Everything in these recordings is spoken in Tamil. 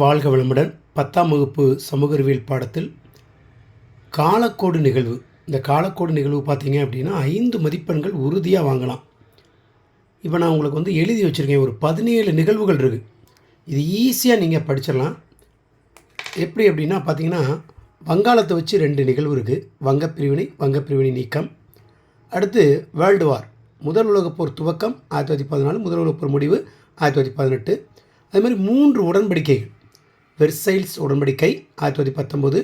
வாழ்க வளமுடன். 10ஆம் வகுப்பு சமூக அறிவியல் பாடத்தில் காலக்கோடு நிகழ்வு. இந்த காலக்கோடு நிகழ்வு பார்த்தீங்க அப்படின்னா 5 மதிப்பெண்கள் உறுதியாக வாங்கலாம். இப்போ நான் உங்களுக்கு எழுதி வச்சுருக்கேன். ஒரு 17 நிகழ்வுகள் இருக்குது. இது ஈஸியாக நீங்கள் படிச்சிடலாம். எப்படி அப்படின்னா பார்த்தீங்கன்னா, வங்காளத்தை வச்சு 2 நிகழ்வு இருக்குது. வங்கப்பிரிவினை நீக்கம். அடுத்து வேர்ல்டு வார், முதல் உலகப்போர் துவக்கம் 1914, முதல் உலகப்போர் முடிவு 1918. அதுமாதிரி 3 உடன்படிக்கைகள். வெர்சைல்ஸ் உடன்படிக்கை 1919,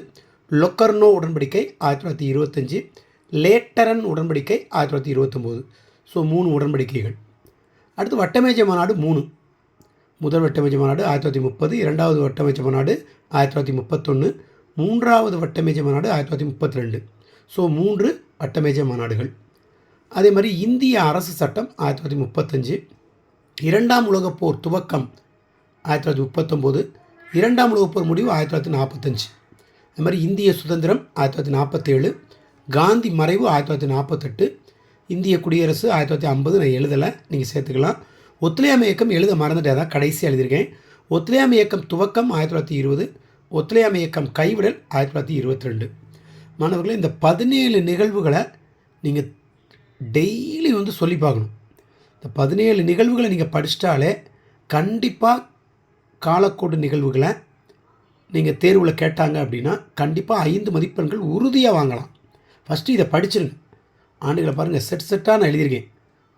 லொக்கர்னோ உடன்படிக்கை 1925, லேட்டரன் உடன்படிக்கை 1929. ஸோ 3 உடன்படிக்கைகள். அடுத்து வட்டமேஜை மாநாடு 3. முதல் வட்டமேஜை மாநாடு 1930, இரண்டாவது வட்டமேஜை மாநாடு 1931, மூன்றாவது வட்டமேஜை மாநாடு 1932. ஸோ 3 வட்டமேஜை மாநாடுகள். அதே மாதிரி இந்திய அரசு சட்டம் 1935, இரண்டாம் உலகப்போர் துவக்கம் 1939, இரண்டாம் உலகப்போர் முடிவு 1945. அது மாதிரி இந்திய சுதந்திரம் 1947, காந்தி மறைவு 1948, இந்திய குடியரசு 1950. நான் எழுதலை, நீங்கள் சேர்த்துக்கலாம். ஒத்துழையாமை இயக்கம் எழுத மறந்துட்டேன், தான் கடைசியாக எழுதியிருக்கேன். ஒத்துழையாமை இயக்கம் துவக்கம் 1920, ஒத்துழையாமை இயக்கம் கைவிடல் 1922. மாணவர்களே, இந்த 17 நிகழ்வுகளை நீங்கள் டெய்லி சொல்லி பார்க்கணும். இந்த 17 நிகழ்வுகளை நீங்கள் படிச்சிட்டாலே கண்டிப்பாக காலக்கோடு நிகழ்வுகளை நீங்கள் தேர்வில் கேட்டாங்க அப்படின்னா கண்டிப்பாக 5 மதிப்பெண்கள் உறுதியாக வாங்கலாம். ஃபஸ்ட்டு இதை படிச்சிருங்க. ஆண்டுகளை பாருங்கள், செட்டாக நான் எழுதியிருக்கேன்.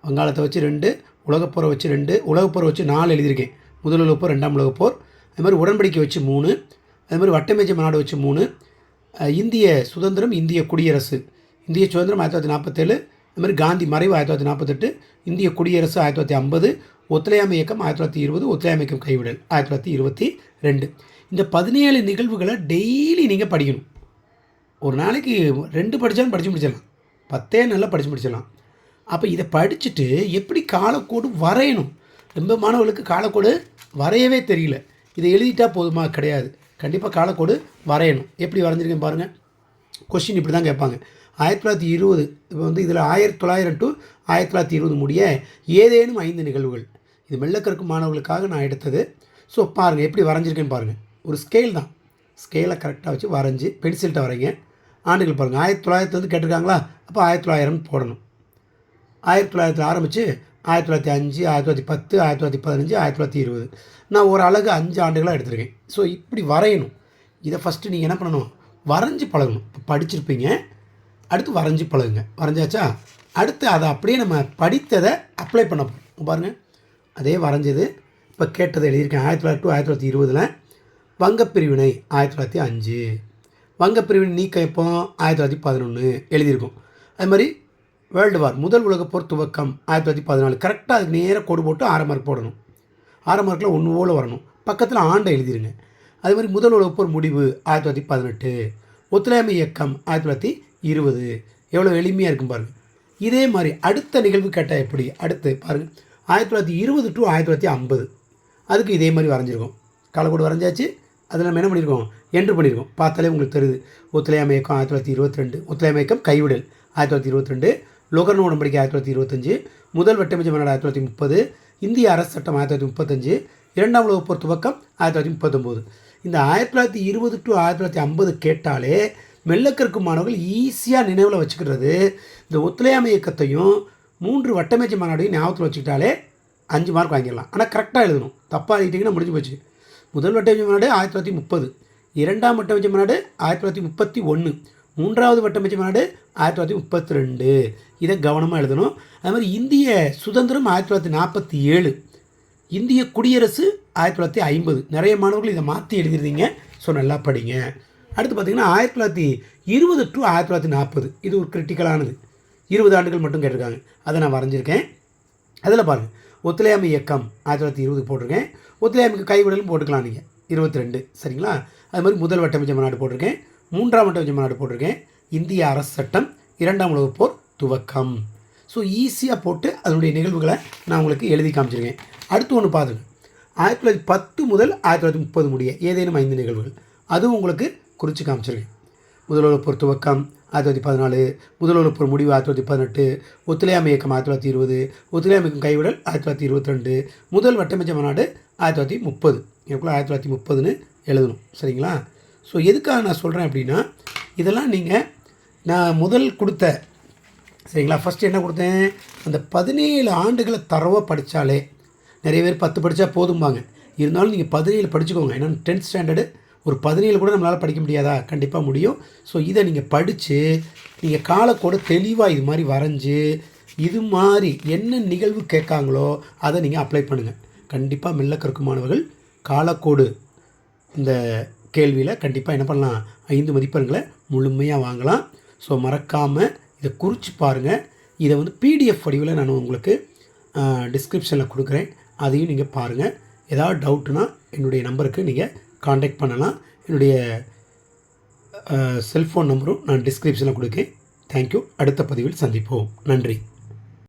வங்காளத்தை வச்சு 2, உலகப்போரை வச்சு 2, உலகப்போரை வச்சு 4 எழுதியிருக்கேன். முதல் உலகப்போர், ரெண்டாம் உலகப்போர். அது மாதிரி உடன்படிக்கை வச்சு 3, அது மாதிரி வட்டமேஜை மாநாடு வச்சு 3, இந்திய சுதந்திரம், இந்திய குடியரசு, இந்திய சுதந்திரம் 1947, அது மாதிரி காந்தி மறைவு 1948, இந்திய குடியரசு 1950, ஒத்துழையாமை இயக்கம் 1920, ஒத்துழையாமை இயக்கம் கைவிடல் 1922. இந்த 17 நிகழ்வுகளை டெய்லி நீங்கள் படிக்கணும். ஒரு நாளைக்கு 2 படித்தாலும் படித்து முடிச்சிடலாம். 10 நல்லா படித்து முடிச்சிடலாம். அப்போ இதை படிச்சுட்டு எப்படி காலக்கோடு வரையணும். ரொம்ப மாணவர்களுக்கு காலக்கோடு வரையவே தெரியல. இதை எழுதிட்டா போதுமா? கிடையாது. கண்டிப்பாக காலக்கோடு வரையணும். எப்படி வரைஞ்சிருக்கேன் பாருங்கள். கொஸ்டின் இப்படி தான் கேட்பாங்க. 1920, இப்போ இதில் 1900 to 1920 முடிய ஏதேனும் 5 நிகழ்வுகள். இது மெல்ல கற்கும் மாணவர்களுக்காக நான் எடுத்தது. ஸோ பாருங்கள் எப்படி வரைஞ்சிருக்கேன்னு பாருங்கள். ஒரு ஸ்கேல் தான், ஸ்கேலை கரெக்டாக வச்சு வரைஞ்சி பென்சில்கிட்ட வரைங்க. ஆண்டுகள் பாருங்கள். 1900 கேட்டிருக்காங்களா, அப்போ 1900 போடணும். 1900 ஆரம்பித்து 1905, 1910, 1915, 1920. நான் ஒரு அழகு 5 ஆண்டுகளாக எடுத்திருக்கேன். ஸோ இப்படி வரையணும். இதை ஃபஸ்ட்டு நீங்கள் என்ன பண்ணணும், வரைஞ்சி பழகணும். இப்போ படிச்சிருப்பீங்க, அடுத்து வரைஞ்சி பழகுங்க. வரைஞ்சாச்சா, அடுத்து அதை அப்படியே நம்ம படித்ததை அப்ளை பண்ண போகிறோம். பாருங்கள், அதே வரைஞ்சது இப்போ கேட்டதை எழுதியிருக்கேன். 1900 to 1920 வங்கப்பிரிவினை 1905, வங்கப்பிரிவினை நீக்கம் எப்போ 1911 எழுதியிருக்கோம். அது மாதிரி வேர்ல்டு வார், முதல் உலகப்போர் துவக்கம் 1914. கரெக்டாக அதுக்கு நேராக கோடு போட்டு 6 மார்க் போடணும். 6 மார்க்கில் 1 போல் வரணும். பக்கத்தில் ஆண்டை எழுதிருங்க. அது மாதிரி முதல் உலகப்போர் முடிவு 1918, ஒத்துழையாமை இயக்கம் 1920. எவ்வளோ எளிமையாக இருக்கும் பாருங்கள். இதே மாதிரி அடுத்த நிகழ்வு கேட்டால் எப்படி, அடுத்து பாருங்கள். 1920 to 1950 அதுக்கு இதே மாதிரி வரைஞ்சிருக்கோம். காலக்கோடு வரைஞ்சாச்சு. அதில் நம்ம என்ன பண்ணியிருக்கோம், என்ட்ரு பண்ணியிருக்கோம். பார்த்தாலே உங்களுக்கு தெரியுது. ஒத்துழையாமை இயக்கம் 1922, ஒத்துழையாமை இயக்கம் கைவிடல் 1922, லொகர்னோ உடன்படிக்கை 1925, முதல் வட்டமேஜை மாநாடு 1930, இந்திய அரசு சட்டம் 1935, இரண்டாம் உலகப்போர் துவக்கம் 1939. இந்த 1920 to 1950 கேட்டாலே மெல்ல கற்கும் மாணவர்கள் ஈஸியாக நினைவில் வச்சுக்கிறது. இந்த ஒத்துழையாமை இயக்கத்தையும் 3 வட்டமேஜை மாநாடையும் ஞாபகத்தில் வச்சுக்கிட்டாலே 5 மார்க் வாங்கிடலாம். ஆனால் கரெக்டாக எழுதணும். தப்பாக எழுதிட்டிங்கன்னா முடிஞ்சு போச்சு. முதல் வட்டமேஜை மாநாடு 1930, இரண்டாம் வட்டமேஜை மாநாடு 1931, மூன்றாவது வட்டமேஜை மாநாடு 1932. இதை கவனமாக எழுதணும். அது மாதிரி இந்திய சுதந்திரம் 1947, இந்திய குடியரசு 1950. நிறைய மாணவர்கள் இதை மாற்றி எழுதிருந்தீங்க. ஸோ நல்லா படிங்க. அடுத்து பார்த்திங்கன்னா 1920 to 1940. இது ஒரு கிரிட்டிக்கலானது. 20 ஆண்டுகள் மட்டும் கேட்டிருக்காங்க. அதை நான் வரைஞ்சிருக்கேன். அதில் பாருங்கள், ஒத்துழையாமை இயக்கம் 1920 போட்டிருக்கேன். ஒத்துழையாமைக்கு கைவிடலும் போட்டுக்கலாம் நீங்கள் 22. சரிங்களா? அது மாதிரி முதல் வட்டமேஜை மாநாடு போட்டிருக்கேன். மூன்றாம் வட்டமேஜை மாநாடு போட்டிருக்கேன். இந்திய அரசு சட்டம், இரண்டாம் உலகப்போர் துவக்கம். ஸோ ஈஸியாக போட்டு அதனுடைய நிகழ்வுகளை நான் உங்களுக்கு எழுதி காமிச்சிருக்கேன். அடுத்து ஒன்று பாருங்கள். 1910 முதல் 1930 முடிய ஏதேனும் 5 நிகழ்வுகள், அதுவும் உங்களுக்கு குறித்து காமிச்சிருக்கேன். முதல் உலகப்போர் துவக்கம் 1914, முதல் உலகப்போர் முடிவு 1918, ஒத்துழையாமை இயக்கம் 1920, ஒத்துழையாமை இயக்கம் கைவிடல் 1922, முதல் வட்டமேஜை மாநாடு 1930. எனக்குள்ள 1930ன்னு எழுதணும். சரிங்களா? ஸோ எதுக்காக நான் சொல்கிறேன் அப்படின்னா, இதெல்லாம் நீங்கள் நான் முதல் கொடுத்த சரிங்களா, ஃபஸ்ட்டு என்ன கொடுத்தேன், அந்த 17 ஆண்டுகளை தரவாக படித்தாலே, நிறைய பேர் 10 படித்தா போதும்பாங்க. இருந்தாலும் நீங்கள் 17 படிச்சுக்கோங்க. ஏன்னா 10th ஸ்டாண்டர்டு ஒரு 17 கூட நம்மளால் படிக்க முடியாதா? கண்டிப்பாக முடியும். ஸோ இதை நீங்கள் படித்து நீங்கள் காலக்கோடு தெளிவாக இது மாதிரி வரைஞ்சி, இது மாதிரி என்ன நிகழ்வு கேட்காங்களோ அதை நீங்கள் அப்ளை பண்ணுங்கள். கண்டிப்பாக மெல்ல கற்கும் மாணவர்கள் காலக்கோடு இந்த கேள்வியில் கண்டிப்பாக என்ன பண்ணலாம், 5 மதிப்பெண்களை முழுமையாக வாங்கலாம். ஸோ மறக்காமல் இதை குறித்து பாருங்கள். இதை வந்து பிடிஎஃப் வடிவில் நான் உங்களுக்கு டிஸ்கிரிப்ஷனில் கொடுக்குறேன். அதையும் நீங்கள் பாருங்கள். ஏதாவது டவுட்னா என்னுடைய நம்பருக்கு நீங்கள் காண்டாக்ட் பண்ணலாம். என்னுடைய செல்ஃபோன் நம்பரும் நான் டிஸ்கிரிப்ஷனில் கொடுக்கேன். தேங்க்யூ. அடுத்த பதிவில் சந்திப்போம். நன்றி.